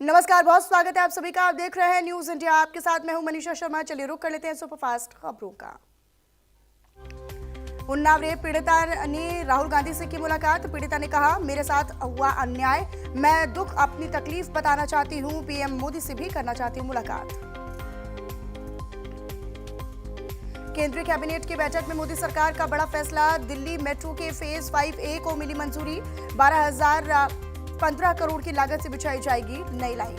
नमस्कार, बहुत स्वागत है आप सभी का। आप देख रहे हैं न्यूज इंडिया। आपके साथ मैं हूं मनीषा शर्मा। चलिए रुक कर लेते हैं सुपरफास्ट खबरों का। उन्नाव रेप पीड़िता ने राहुल गांधी से की मुलाकात। पीड़िता ने कहा, मेरे साथ हुआ अन्याय, मैं दुख अपनी तकलीफ बताना चाहती हूं। पीएम मोदी से भी करना चाहती हूं मुलाकात। केंद्रीय कैबिनेट की बैठक में मोदी सरकार का बड़ा फैसला। दिल्ली मेट्रो के फेज 5A को मिली मंजूरी। 12,015 करोड़ की लागत से बिछाई जाएगी नई लाइन।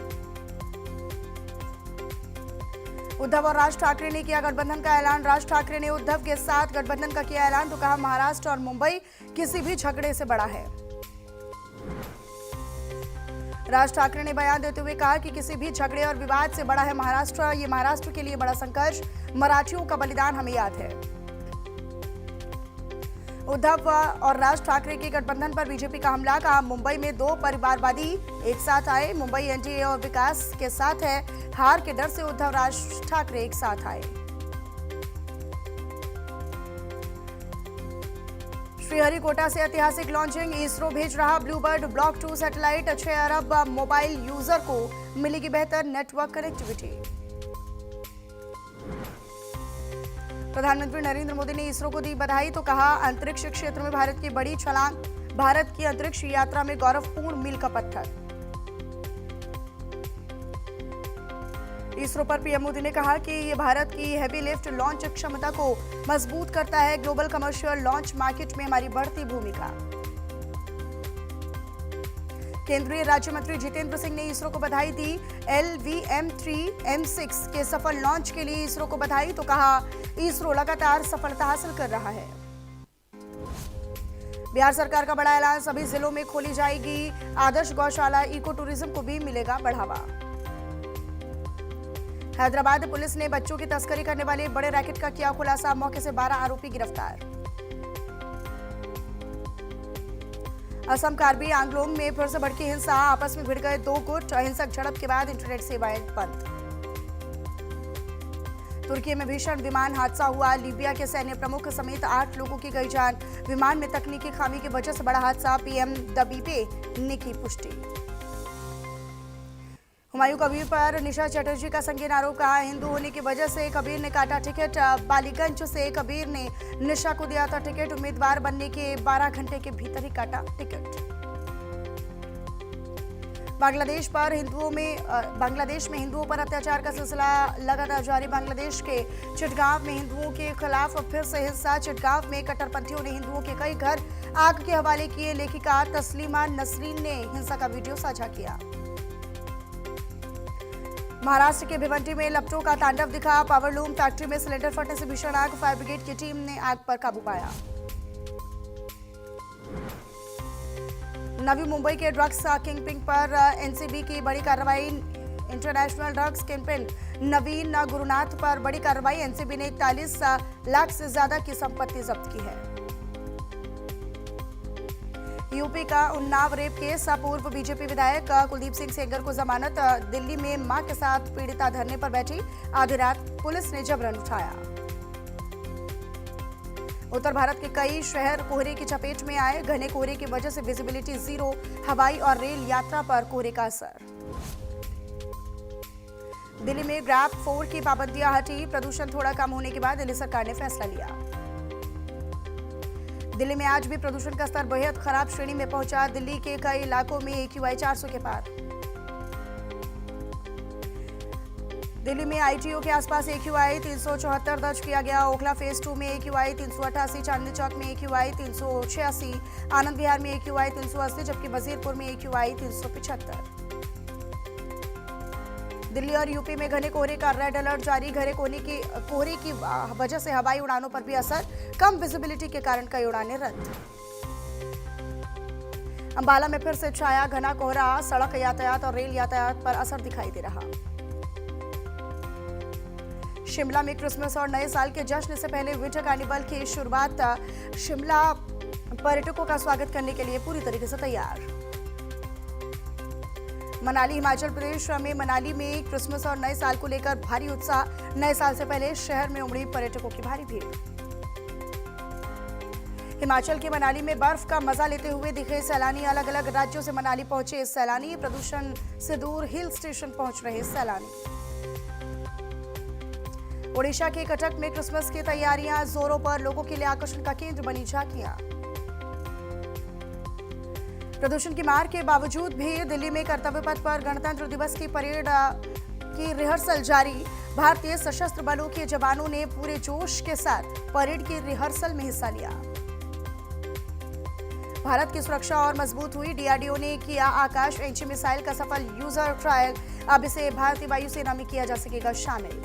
उद्धव और राज ठाकरे ने किया गठबंधन का ऐलान। राज ठाकरे ने उद्धव के साथ गठबंधन का किया ऐलान तो कहा, महाराष्ट्र और मुंबई किसी भी झगड़े से बड़ा है। राज ठाकरे ने बयान देते हुए कहा कि किसी भी झगड़े और विवाद से बड़ा है महाराष्ट्र। ये महाराष्ट्र के लिए बड़ा संघर्ष, मराठियों का बलिदान हमें याद है। उद्धव और राज ठाकरे के गठबंधन पर बीजेपी का हमला। कहा, मुंबई में दो परिवारवादी एक साथ आए। मुंबई एनडीए और विकास के साथ है। हार के डर से उद्धव राज ठाकरे एक साथ आए। श्रीहरिकोटा से ऐतिहासिक लॉन्चिंग। इसरो भेज रहा ब्लूबर्ड ब्लॉक 2 सैटेलाइट। 6 अरब मोबाइल यूजर को मिलेगी बेहतर नेटवर्क कनेक्टिविटी। प्रधानमंत्री नरेंद्र मोदी ने इसरो को दी बधाई तो कहा, अंतरिक्ष क्षेत्र में भारत की बड़ी छलांग। भारत की अंतरिक्ष यात्रा में गौरवपूर्ण मील का पत्थर। इसरो पर पीएम मोदी ने कहा कि ये भारत की हेवी लिफ्ट लॉन्च क्षमता को मजबूत करता है। ग्लोबल कमर्शियल लॉन्च मार्केट में हमारी बढ़ती भूमिका। केंद्रीय राज्य मंत्री जितेंद्र सिंह ने इसरो को बधाई दी। LVM-3 M6 के सफल लॉन्च के लिए इसरो को बधाई तो कहा, इसरो लगातार सफलता हासिल कर रहा है। बिहार सरकार का बड़ा ऐलान। सभी जिलों में खोली जाएगी आदर्श गौशाला। इको टूरिज्म को भी मिलेगा बढ़ावा। हैदराबाद पुलिस ने बच्चों की तस्करी करने वाले बड़े रैकेट का किया खुलासा। मौके से 12 आरोपी गिरफ्तार। असम कार्बी आंगलोंग में फिर से भड़की हिंसा। आपस में भिड़ गए दो गुट। हिंसक झड़प के बाद इंटरनेट सेवाएं बंद। तुर्की में भीषण विमान हादसा हुआ। लीबिया के सैन्य प्रमुख समेत 8 लोगों की गई जान। विमान में तकनीकी खामी की वजह से बड़ा हादसा। पीएम दबीबे ने की पुष्टि। हुमायूं कबीर पर निशा चटर्जी का संगीन आरोप। कहा, हिंदू होने की वजह से कबीर ने काटा टिकट। बालीगंज से कबीर ने निशा को दिया था टिकट। उम्मीदवार बनने के 12 घंटे के भीतर ही काटा टिकट। बांग्लादेश में हिंदुओं पर अत्याचार का सिलसिला लगातार जारी। बांग्लादेश के चिटगांव में हिंदुओं के खिलाफ फिर से हिंसा। चिटगांव में कट्टरपंथियों ने हिंदुओं के कई घर आग के हवाले किए। लेखिका तस्लीमा नसरीन ने हिंसा का वीडियो साझा किया। महाराष्ट्र के भिवंडी में लपटों का तांडव दिखा। पावरलूम फैक्ट्री में सिलेंडर फटने से भीषण आग। फायर ब्रिगेड की टीम ने आग पर काबू पाया। नवी मुंबई के ड्रग्स किंगपिन पर एनसीबी की बड़ी कार्रवाई। इंटरनेशनल ड्रग्स किंगपिन नवीन गुरुनाथ पर बड़ी कार्रवाई। एनसीबी ने 41 लाख से ज्यादा की संपत्ति जब्त की है। यूपी का उन्नाव रेप केस। पूर्व बीजेपी विधायक कुलदीप सिंह सेंगर को जमानत। दिल्ली में मां के साथ पीड़िता धरने पर बैठी। आधी रात पुलिस ने जबरन उठाया। उत्तर भारत के कई शहर कोहरे की चपेट में आए। घने कोहरे की वजह से विजिबिलिटी 0। हवाई और रेल यात्रा पर कोहरे का असर। दिल्ली में ग्रैब 4 की पाबंदियां हटी। प्रदूषण थोड़ा कम होने के बाद दिल्ली सरकार ने फैसला लिया। दिल्ली में आज भी प्रदूषण का स्तर बेहद खराब श्रेणी में पहुंचा। दिल्ली के कई इलाकों में AQI 400 के पार। दिल्ली में ITO के आसपास AQI 374 दर्ज किया गया। ओखला फेज 2 में AQI 388। चांदनी चौक में AQI 386। आनंद विहार में AQI 380 जबकि वजीरपुर में AQI 375। दिल्ली और यूपी में घने कोहरे का रेड अलर्ट जारी। घने कोहरे की वजह से हवाई उड़ानों पर भी असर। कम विजिबिलिटी के कारण कई उड़ानें रद्द। अंबाला में फिर से छाया घना कोहरा। सड़क यातायात और रेल यातायात पर असर दिखाई दे रहा। शिमला में क्रिसमस और नए साल के जश्न से पहले विंटर कार्निवल की शुरुआत। शिमला पर्यटकों का स्वागत करने के लिए पूरी तरीके से तैयार। मनाली हिमाचल प्रदेश में मनाली में क्रिसमस और नए साल को लेकर भारी उत्साह। नए साल से पहले शहर में उमड़ी पर्यटकों की भारी भीड़। हिमाचल के मनाली में बर्फ का मजा लेते हुए दिखे सैलानी। अलग अलग राज्यों से मनाली पहुंचे सैलानी। प्रदूषण से दूर हिल स्टेशन पहुंच रहे सैलानी। ओडिशा के कटक में क्रिसमस की तैयारियां जोरों पर। लोगों के लिए आकर्षण का केंद्र बनी झांकियां। प्रदूषण की मार के बावजूद भी दिल्ली में कर्तव्य पथ पर गणतंत्र दिवस की परेड की रिहर्सल जारी। भारतीय सशस्त्र बलों के जवानों ने पूरे जोश के साथ परेड की रिहर्सल में हिस्सा लिया। भारत की सुरक्षा और मजबूत हुई। डीआरडीओ ने किया आकाश एंची मिसाइल का सफल यूजर ट्रायल। अब इसे भारतीय वायुसेना में किया जा सकेगा शामिल।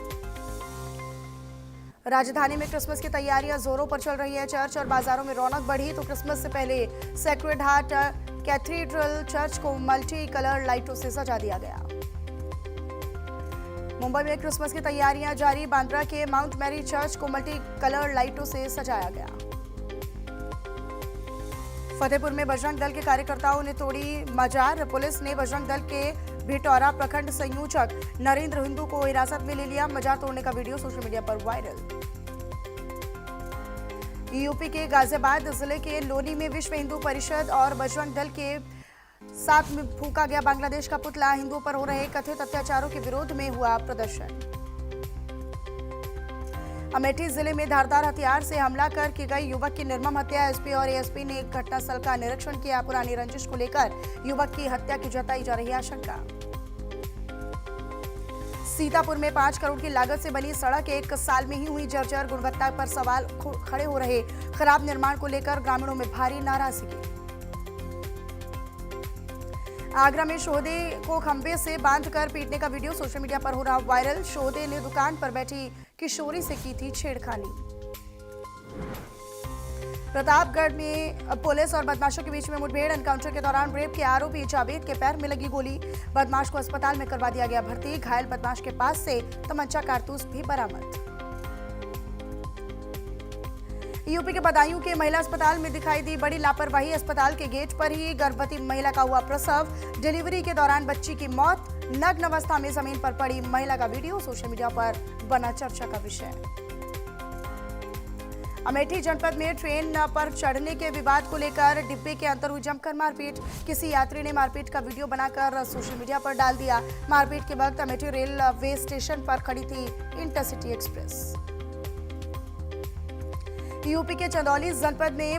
राजधानी में क्रिसमस की तैयारियां जोरों पर चल रही है। चर्च और बाजारों में रौनक बढ़ी तो क्रिसमस से पहले सेक्रेड हार्ट कैथीड्रल चर्च को मल्टी कलर लाइटों से सजा दिया गया। मुंबई में क्रिसमस की तैयारियां जारी। बांद्रा के माउंट मैरी चर्च को मल्टी कलर लाइटों से सजाया गया। फतेहपुर में बजरंग दल के कार्यकर्ताओं ने तोड़ी मजार। पुलिस ने बजरंग दल के भिटौरा प्रखंड संयोजक नरेंद्र हिंदू को हिरासत में ले लिया। मजार तोड़ने का वीडियो सोशल मीडिया पर वायरल। यूपी के गाजियाबाद जिले के लोनी में विश्व हिंदू परिषद और बजरंग दल के साथ में फूंका गया बांग्लादेश का पुतला। हिंदुओं पर हो रहे कथित अत्याचारों के विरोध में हुआ प्रदर्शन। अमेठी जिले में धारदार हथियार से हमला कर की गई युवक की निर्मम हत्या। एसपी और एएसपी ने घटनास्थल का निरीक्षण किया। पुरानी रंजिश को लेकर युवक की हत्या की जताई जा रही आशंका। सीतापुर में 5 करोड़ की लागत से बनी सड़क 1 साल में ही हुई जर्जर। गुणवत्ता पर सवाल खड़े हो रहे। खराब निर्माण को लेकर ग्रामीणों में भारी नाराजगी। आगरा में शोहदे को खंभे से बांधकर पीटने का वीडियो सोशल मीडिया पर हो रहा वायरल। शोहदे ने दुकान पर बैठी किशोरी से की थी छेड़खानी। प्रतापगढ़ में पुलिस और बदमाशों के बीच में मुठभेड़। एनकाउंटर के दौरान रेप के आरोपी जावेद के पैर में लगी गोली। बदमाश को अस्पताल में करवा दिया गया भर्ती। घायल बदमाश के पास से तमंचा कारतूस भी बरामद। यूपी के बदायूं के महिला अस्पताल में दिखाई दी बड़ी लापरवाही। अस्पताल के गेट पर ही गर्भवती महिला का हुआ प्रसव। डिलीवरी के दौरान बच्ची की मौत। नग्न अवस्था में जमीन पर पड़ी महिला का वीडियो सोशल मीडिया पर बना चर्चा का विषय। अमेठी जनपद में ट्रेन पर चढ़ने के विवाद को लेकर डिब्बे के अंदर हुई जमकर मारपीट। किसी यात्री ने मारपीट का वीडियो बनाकर सोशल मीडिया पर डाल दिया। मारपीट के वक्त अमेठी रेलवे स्टेशन पर खड़ी थी इंटरसिटी एक्सप्रेस। यूपी के चंदौली जनपद में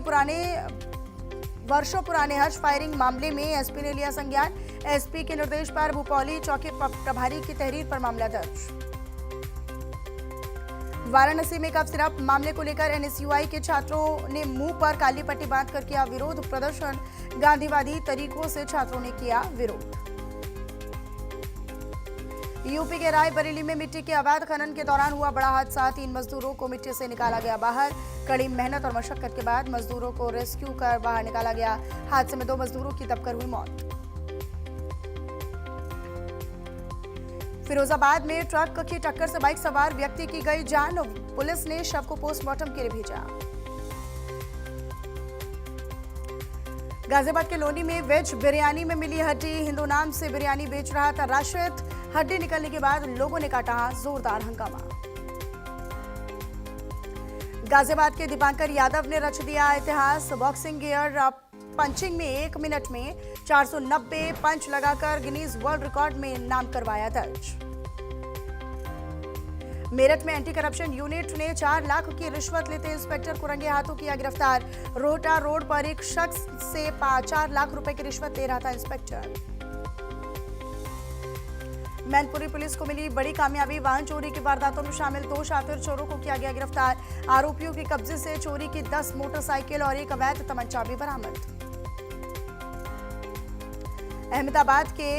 वर्षों पुराने हज फायरिंग मामले में एसपी ने लिया संज्ञान। एसपी के निर्देश पर भूपौली चौकी प्रभारी की तहरीर पर मामला दर्ज। वाराणसी में कफ सिरप मामले को लेकर एनएसयूआई के छात्रों ने मुंह पर काली पट्टी बांधकर किया विरोध प्रदर्शन। गांधीवादी तरीकों से छात्रों ने किया विरोध। यूपी के रायबरेली में मिट्टी के अवैध खनन के दौरान हुआ बड़ा हादसा। 3 मजदूरों को मिट्टी से निकाला गया बाहर। कड़ी मेहनत और मशक्कत के बाद मजदूरों को रेस्क्यू कर बाहर निकाला गया। हादसे में 2 मजदूरों की दबकर हुई मौत। फिरोजाबाद में ट्रक की टक्कर से बाइक सवार व्यक्ति की गई जान। पुलिस ने शव को पोस्टमार्टम के लिए भेजा। गाजियाबाद के लोनी में वेज बिरयानी में मिली हड्डी। हिंदू नाम से बिरयानी बेच रहा था राशिद। हड्डी निकलने के बाद लोगों ने काटा जोरदार हंगामा। गाजियाबाद के दीपांकर यादव ने रच दिया इतिहास। बॉक्सिंग गियर पंचिंग में 1 मिनट में 490 पंच लगाकर गिनीज वर्ल्ड रिकॉर्ड में नाम करवाया दर्ज। मेरठ में एंटी करप्शन यूनिट ने 4 लाख की रिश्वत लेते इंस्पेक्टर को रंगे हाथों किया गिरफ्तार। रोहटा रोड पर एक शख्स से 4 लाख रुपए की रिश्वत ले रहा था इंस्पेक्टर। मैनपुरी पुलिस को मिली बड़ी कामयाबी। वाहन चोरी की वारदातों में शामिल 2 शातिर चोरों को किया गया गिरफ्तार। आरोपियों के कब्जे से चोरी की 10 मोटरसाइकिल और एक अवैध तमंचा भी बरामद। अहमदाबाद के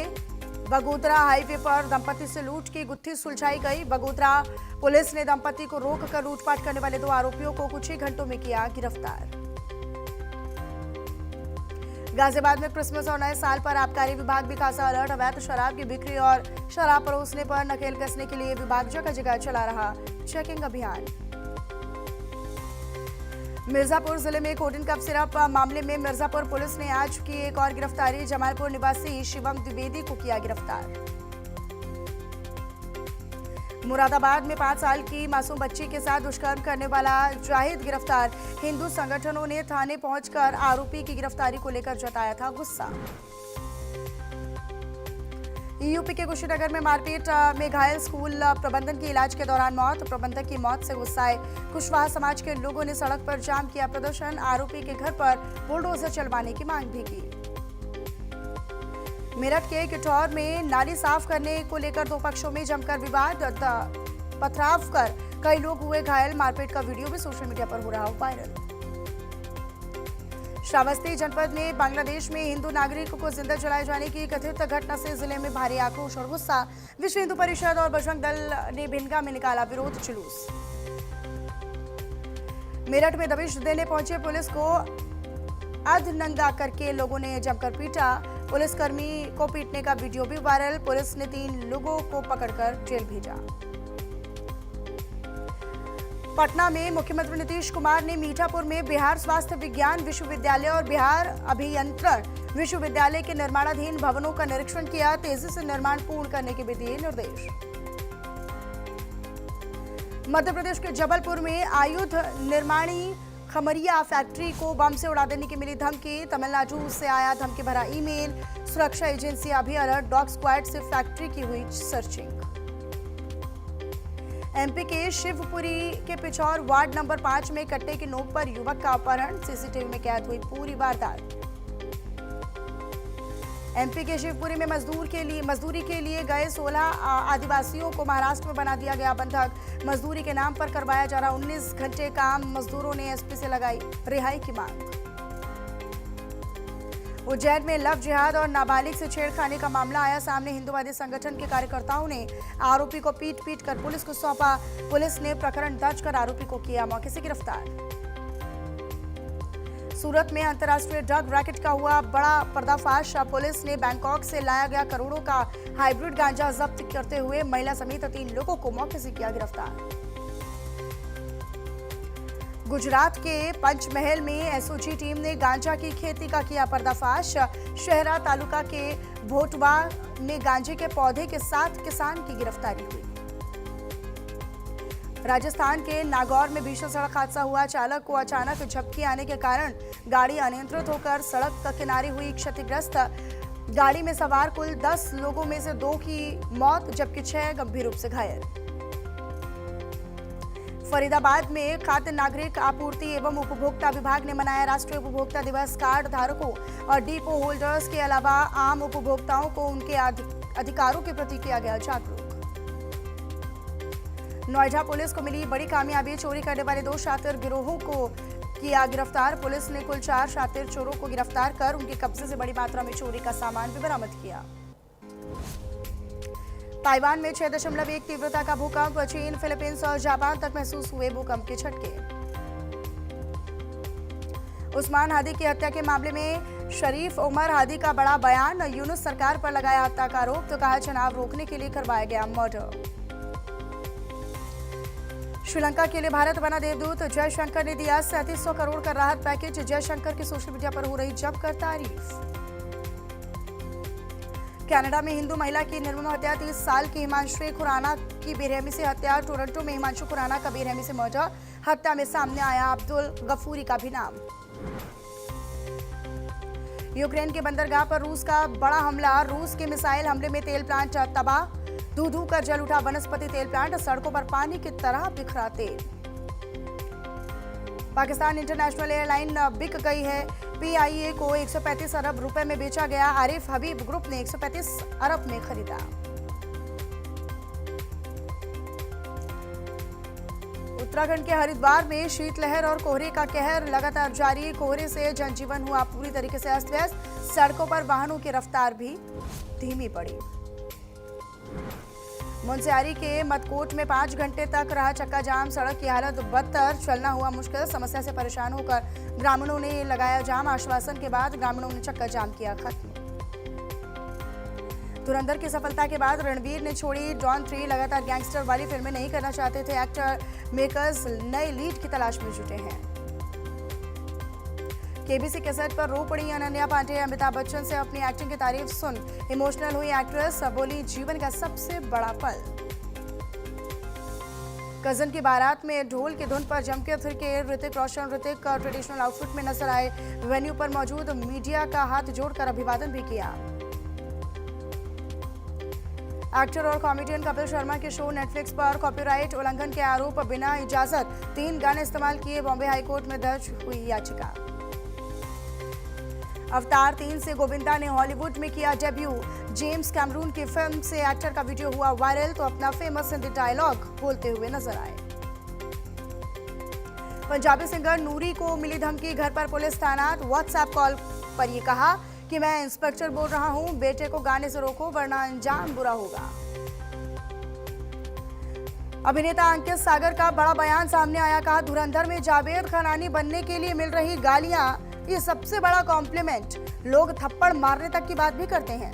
बगोदरा हाईवे पर दंपति से लूट की गुत्थी सुलझाई गई। बगोदरा पुलिस ने दंपति को रोककर लूटपाट करने वाले 2 आरोपियों को कुछ ही घंटों में किया गिरफ्तार। गाजियाबाद में क्रिसमस और नए साल पर आबकारी विभाग भी खासा अलर्ट। अवैध शराब की बिक्री और शराब परोसने पर नकेल कसने के लिए विभाग जगह जगह चला रहा चेकिंग अभियान। मिर्जापुर जिले में कोडिन कफ सिरप मामले में मिर्जापुर पुलिस ने आज की एक और गिरफ्तारी। जमालपुर निवासी शिवम द्विवेदी को किया गिरफ्तार। मुरादाबाद में 5 साल की मासूम बच्ची के साथ दुष्कर्म करने वाला जाहिद गिरफ्तार। हिंदू संगठनों ने थाने पहुंचकर आरोपी की गिरफ्तारी को लेकर जताया था गुस्सा। यूपी के कुशीनगर में मारपीट में घायल स्कूल प्रबंधन की इलाज के दौरान मौत। प्रबंधक की मौत से गुस्साए कुशवाहा समाज के लोगों ने सड़क पर जाम किया प्रदर्शन। आरोपी के घर पर बुलडोजर चलवाने की मांग भी की। मेरठ के किठौर में नाली साफ करने को लेकर दो पक्षों में जमकर विवाद। पथराव कर कई लोग हुए घायल। मारपीट का वीडियो भी सोशल मीडिया पर हो रहा वायरल। श्रावस्ती जनपद में बांग्लादेश में हिंदू नागरिक को जिंदा जलाए जाने की कथित घटना से जिले में भारी आक्रोश और गुस्सा। विश्व हिंदू परिषद और बजरंग दल ने भिनगा में निकाला विरोध जुलूस। मेरठ में दबिश देने पहुंचे पुलिस को अधनंगा करके लोगों ने जमकर पीटा। पुलिसकर्मी को पीटने का वीडियो भी वायरल। पुलिस ने 3 लोगों को पकड़कर जेल भेजा। पटना में मुख्यमंत्री नीतीश कुमार ने मीठापुर में बिहार स्वास्थ्य विज्ञान विश्वविद्यालय और बिहार अभियंत्रण विश्वविद्यालय के निर्माणाधीन भवनों का निरीक्षण किया। तेजी से निर्माण पूर्ण करने के भी दिए निर्देश। मध्य प्रदेश के जबलपुर में आयुध निर्माणी खमरिया फैक्ट्री को बम से उड़ा देने की मिली धमकी। तमिलनाडु से आया धमकी भरा ईमेल। सुरक्षा एजेंसी अभी अलर्ट। डॉग स्क्वाड से फैक्ट्री की हुई सर्चिंग। एमपी के शिवपुरी के पिछौर वार्ड नंबर 5 में कट्टे की नोक पर युवक का अपहरण। सीसीटीवी में कैद हुई पूरी वारदात। एमपी के शिवपुरी में मजदूरी के लिए गए 16 आदिवासियों को महाराष्ट्र में बना दिया गया बंधक। मजदूरी के नाम पर करवाया जा रहा 19 घंटे काम। मजदूरों ने एसपी से लगाई रिहाई की मांग। उज्जैन में लव जिहाद और नाबालिग से छेड़खानी का मामला आया सामने। हिंदूवादी संगठन के कार्यकर्ताओं ने आरोपी को पीट कर पुलिस को सौंपा। पुलिस ने प्रकरण दर्ज कर आरोपी को किया मौके से गिरफ्तार। सूरत में अंतर्राष्ट्रीय ड्रग रैकेट का हुआ बड़ा पर्दाफाश। पुलिस ने बैंकॉक से लाया गया करोड़ों का हाइब्रिड गांजा जब्त करते हुए महिला समेत 3 लोगों को मौके से किया गिरफ्तार। गुजरात के पंचमहल में एसओजी टीम ने गांजा की खेती का किया पर्दाफाश। शहरा तालुका के भोटवा में गांजे के पौधे के साथ किसान की गिरफ्तारी हुई। राजस्थान के नागौर में भीषण सड़क हादसा हुआ। चालक को अचानक झपकी आने के कारण गाड़ी अनियंत्रित होकर सड़क के किनारे हुई क्षतिग्रस्त। गाड़ी में सवार कुल 10 लोगों में से 2 की मौत जबकि 6 गंभीर रूप से घायल। फरीदाबाद में खाद्य नागरिक आपूर्ति एवं उपभोक्ता विभाग ने मनाया राष्ट्रीय उपभोक्ता दिवस। कार्ड धारकों और डिपो होल्डर्स के अलावा आम उपभोक्ताओं को उनके अधिकारों के प्रति किया गया जागरूक। नोएडा पुलिस को मिली बड़ी कामयाबी। चोरी करने वाले 2 शातिर गिरोहों को किया गिरफ्तार। पुलिस ने कुल 4 शातिर चोरों को गिरफ्तार कर उनके कब्जे से बड़ी मात्रा में चोरी का सामान भी बरामद किया। ताइवान में 6.1 तीव्रता का भूकंप। चीन, फिलीपींस और जापान तक महसूस हुए भूकंप के झटके। उस्मान हादी की हत्या के मामले में शरीफ उमर हादी का बड़ा बयान। यूनुस सरकार पर लगाया हत्या का आरोप तो कहा चुनाव रोकने के लिए करवाया गया मर्डर। श्रीलंका के लिए भारत बना देवदूत। जयशंकर ने दिया 3700 करोड़ का राहत पैकेज। जयशंकर की सोशल मीडिया पर हो रही जमकर तारीफ। कनाडा में हिंदू महिला की निर्मम हत्या। 30 साल की हिमांशु खुराना की बेरहमी से हत्या। टोरंटो में हिमांशु खुराना का बेरहमी से मर्डर। हत्या में सामने आया अब्दुल गफूरी का भी नाम। यूक्रेन के बंदरगाह पर रूस का बड़ा हमला। रूस के मिसाइल हमले में तेल प्लांट तबाह। धू कर जल उठा वनस्पति तेल प्लांट। सड़कों पर पानी की तरह बिखरा तेल। पाकिस्तान इंटरनेशनल एयरलाइन बिक गई है। पीआईए को 135 अरब रुपए में बेचा गया। आरिफ हबीब ग्रुप ने 135 अरब में खरीदा। उत्तराखंड के हरिद्वार में शीतलहर और कोहरे का कहर लगातार जारी। कोहरे से जनजीवन हुआ पूरी तरीके से अस्त व्यस्त। सड़कों पर वाहनों की रफ्तार भी धीमी पड़ी। मुंशियारी के मदकोट में 5 घंटे तक रहा चक्का जाम। सड़क की हालत बदतर। चलना हुआ मुश्किल। समस्या से परेशान होकर ग्रामीणों ने लगाया जाम। आश्वासन के बाद ग्रामीणों ने चक्का जाम किया खत्म। धुरंधर की सफलता के बाद रणवीर ने छोड़ी डॉन 3। लगातार गैंगस्टर वाली फिल्में नहीं करना चाहते थे एक्टर। मेकर्स नए लीड की तलाश में जुटे हैं। केबीसी के सेट पर रो पड़ी अनन्या पांडे। अमिताभ बच्चन से अपनी एक्टिंग की तारीफ सुन इमोशनल हुई एक्ट्रेस। बोली जीवन का सबसे बड़ा पल। कजन की बारात में ढोल की धुन पर जमकर थिरके ऋतिक रोशन। ऋतिक ट्रेडिशनल आउटफिट में नजर आए। वेन्यू पर मौजूद मीडिया का हाथ जोड़कर अभिवादन भी किया। एक्टर और कॉमेडियन कपिल शर्मा के शो नेटफ्लिक्स पर कॉपीराइट उल्लंघन के आरोप बिना इजाजत 3 गाने इस्तेमाल किए, बॉम्बे हाईकोर्ट में दर्ज हुई याचिका। अवतार 3 से गोविंदा ने हॉलीवुड में किया डेब्यू। जेम्स कैमरून की फिल्म से एक्टर का वीडियो हुआ वायरल तो अपना फेमस हिंदी डायलॉग बोलते हुए नजर आए। पंजाबी सिंगर नूरी को मिली धमकी, घर पर पुलिस तैनात। व्हाट्सएप कॉल पर ये कहा कि मैं इंस्पेक्टर बोल रहा हूं, बेटे को गाने से रोको वरना अंजाम बुरा होगा। अभिनेता अंकित सागर का बड़ा बयान सामने आया। कहा धुरंधर में जावेद खनानी बनने के लिए मिल रही गालियां ये सबसे बड़ा कॉम्प्लीमेंट। लोग थप्पड़ मारने तक की बात भी करते हैं।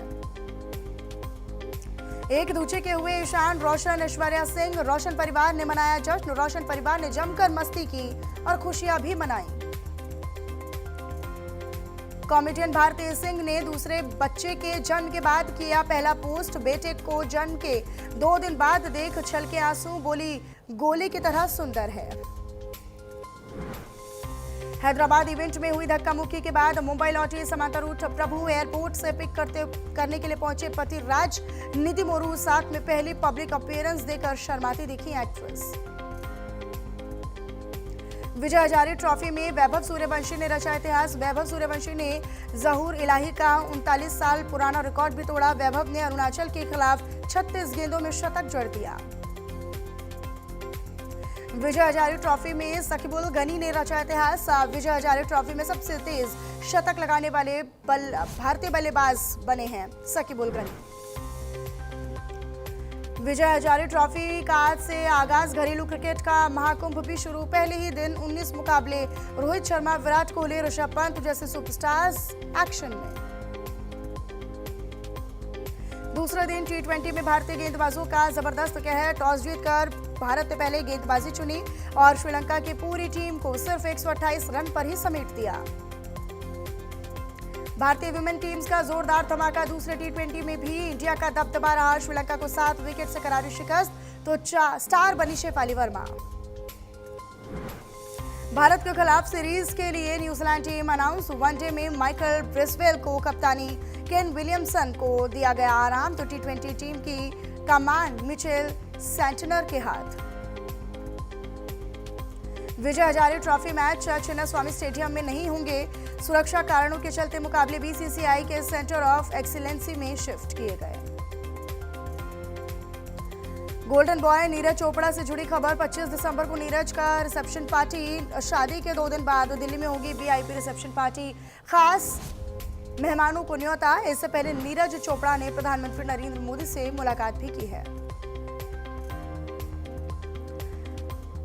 एक दूजे के हुए ईशान रोशन ऐश्वर्या सिंह। रोशन परिवार ने मनाया जश्न। रोशन परिवार ने जमकर मस्ती की और खुशियां भी मनाई। कॉमेडियन भारती सिंह ने दूसरे बच्चे के जन्म के बाद किया पहला पोस्ट। बेटे को जन्म के 2 दिन बाद देख छलके आंसू, बोली गोले की तरह सुंदर है। हैदराबाद इवेंट में हुई धक्का मुक्की के बाद मुंबई लौटी समांता रूट प्रभु एयरपोर्ट से पिक करने के लिए पहुंचे पति राज। निधि मोरू साथ में पहली पब्लिक अपीयरेंस देकर शर्माती दिखी एक्ट्रेस। विजय हजारे ट्रॉफी में वैभव सूर्यवंशी ने रचा इतिहास। वैभव सूर्यवंशी ने जहूर इलाही का 39 साल पुराना रिकॉर्ड भी तोड़ा। वैभव ने अरुणाचल के खिलाफ 36 गेंदों में शतक जड़ दिया। विजय हजारे ट्रॉफी में सकीबुल गनी ने रचा इतिहास। विजय हजारे ट्रॉफी में सबसे तेज शतक लगाने वाले भारतीय बल्लेबाज बने हैं सकीबुल गनी। विजय हजारे ट्रॉफी का आज से आगाज। घरेलू क्रिकेट का महाकुंभ भी शुरू। पहले ही दिन 19 मुकाबले। रोहित शर्मा, विराट कोहली, ऋषभ पंत जैसे सुपरस्टार्स एक्शन में। दूसरे दिन T20 में भारतीय गेंदबाजों का जबरदस्त कहर। टॉस जीतकर भारत ने पहले गेंदबाजी चुनी और श्रीलंका की पूरी टीम को सिर्फ 128 रन पर ही समेट दिया। भारतीय विमेन टीम्स का जोरदार धमाका। दूसरे T20 में भी इंडिया का दबदबा रहा। श्रीलंका को 7 विकेट से करारी शिकस्त तो स्टार बनी शेफाली वर्मा। भारत के खिलाफ सीरीज के लिए न्यूजीलैंड टीम अनाउंस। वनडे में माइकल ब्रिस्वेल को कप्तानी, केन विलियमसन को दिया गया आराम तो T20 टीम की कमान मिचेल सेंटनर के हाथ। Vijay Hazare trophy match Chinnaswamy stadium में नहीं होंगे। सुरक्षा कारणों के चलते मुकाबले BCCI के सेंटर ऑफ एक्सीलेंसी में शिफ्ट किए गए। गोल्डन बॉय नीरज चोपड़ा से जुड़ी खबर। 25 दिसंबर को नीरज का रिसेप्शन पार्टी। शादी के 2 दिन बाद दिल्ली में होगी VIP रिसेप्शन पार्टी। खास मेहमानों को न्योता। इससे पहले नीरज चोपड़ा ने प्रधानमंत्री नरेंद्र मोदी से मुलाकात भी की है।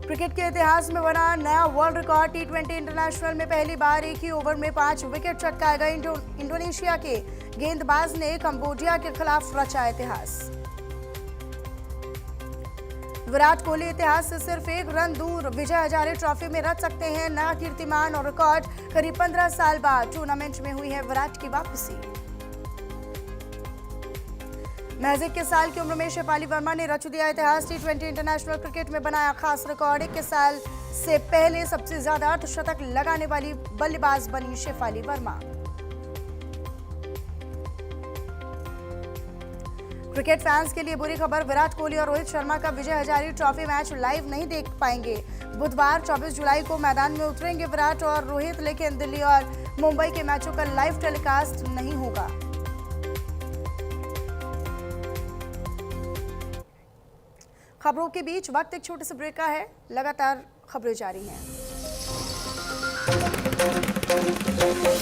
क्रिकेट के इतिहास में बना नया वर्ल्ड रिकॉर्ड। T20 इंटरनेशनल में पहली बार एक ही ओवर में 5 विकेट चटकाए गए। इंडोनेशिया के गेंदबाज ने कंबोडिया के खिलाफ रचा इतिहास। विराट कोहली इतिहास से सिर्फ 1 रन दूर। विजय हजारे ट्रॉफी में रच सकते हैं नया कीर्तिमान और रिकॉर्ड। करीब 15 साल बाद टूर्नामेंट में हुई है विराट की वापसी। महज 21 साल की उम्र में शेफाली वर्मा ने रच दिया इतिहास। T20 इंटरनेशनल क्रिकेट में बनाया खास रिकॉर्ड। 21 साल से पहले सबसे ज्यादा अर्धशतक लगाने वाली बल्लेबाज बनी शेफाली वर्मा। क्रिकेट फैंस के लिए बुरी खबर। विराट कोहली और रोहित शर्मा का विजय हजारे ट्रॉफी मैच लाइव नहीं देख पाएंगे। बुधवार 24 जुलाई को मैदान में उतरेंगे विराट और रोहित, लेकिन दिल्ली और मुंबई के मैचों का लाइव टेलीकास्ट नहीं होगा। खबरों के बीच वक्त एक छोटे से ब्रेक का है। लगातार खबरें जारी हैं।